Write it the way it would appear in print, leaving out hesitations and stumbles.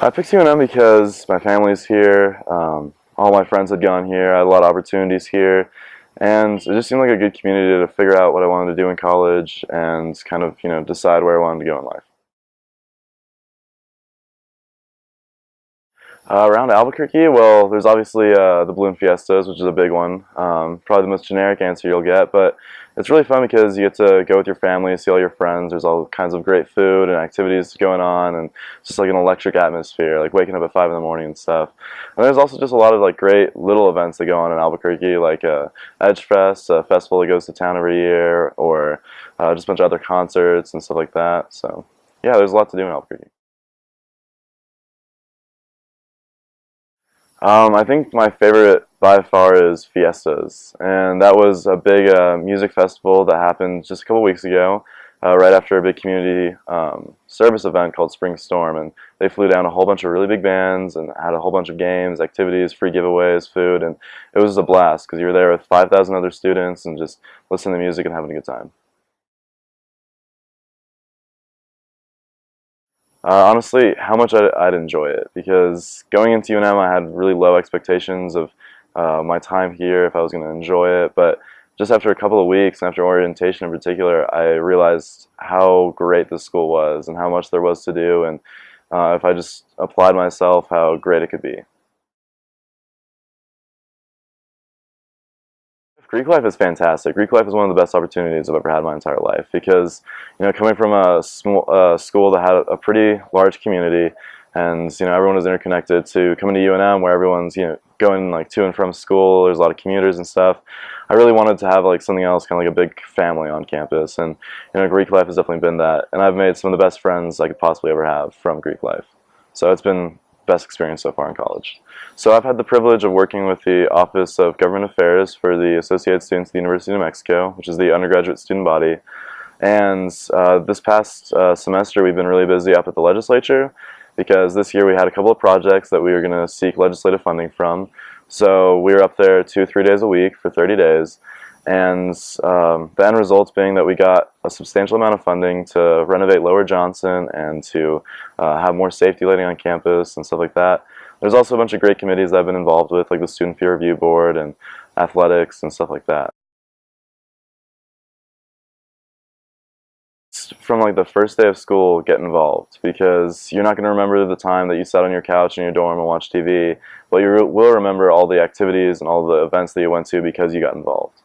I picked UNM because my family's here, all my friends had gone here, I had a lot of opportunities here, and it just seemed like a good community to figure out what I wanted to do in college and kind of, decide where I wanted to go in life. Around Albuquerque, well, there's obviously the balloon fiestas, which is a big one. Probably the most generic answer you'll get, but it's really fun because you get to go with your family, see all your friends. There's all kinds of great food and activities going on, and it's just like an electric atmosphere, like waking up at 5 in the morning and stuff. And there's also just a lot of like great little events that go on in Albuquerque, like Edge Fest, a festival that goes to town every year, or just a bunch of other concerts and stuff like that. So yeah, there's a lot to do in Albuquerque. I think my favorite by far is Fiestas, and that was a big music festival that happened just a couple weeks ago, right after a big community service event called Spring Storm, and they flew down a whole bunch of really big bands and had a whole bunch of games, activities, free giveaways, food, and it was a blast because you were there with 5,000 other students and just listening to music and having a good time. Honestly, how much I'd enjoy it, because going into UNM I had really low expectations of my time here, if I was going to enjoy it, but just after a couple of weeks, and after orientation in particular, I realized how great the school was and how much there was to do, and if I just applied myself, how great it could be. Greek life is fantastic. Greek life is one of the best opportunities I've ever had in my entire life because, coming from a small school that had a pretty large community, and everyone was interconnected, to coming to UNM where everyone's going like to and from school. There's a lot of commuters and stuff. I really wanted to have like something else, kind of like a big family on campus, and Greek life has definitely been that. And I've made some of the best friends I could possibly ever have from Greek life. So it's been best experience so far in college. So I've had the privilege of working with the Office of Government Affairs for the Associated Students of the University of New Mexico, which is the undergraduate student body. And this past semester we've been really busy up at the legislature because this year we had a couple of projects that we were going to seek legislative funding from. So we were up there 2 or 3 days a week for 30 days. And the end result being that we got a substantial amount of funding to renovate Lower Johnson and to have more safety lighting on campus and stuff like that. There's also a bunch of great committees that I've been involved with, like the Student Peer Review Board and athletics and stuff like that. From like the first day of school, get involved, because you're not going to remember the time that you sat on your couch in your dorm and watched TV, but you will remember all the activities and all the events that you went to because you got involved.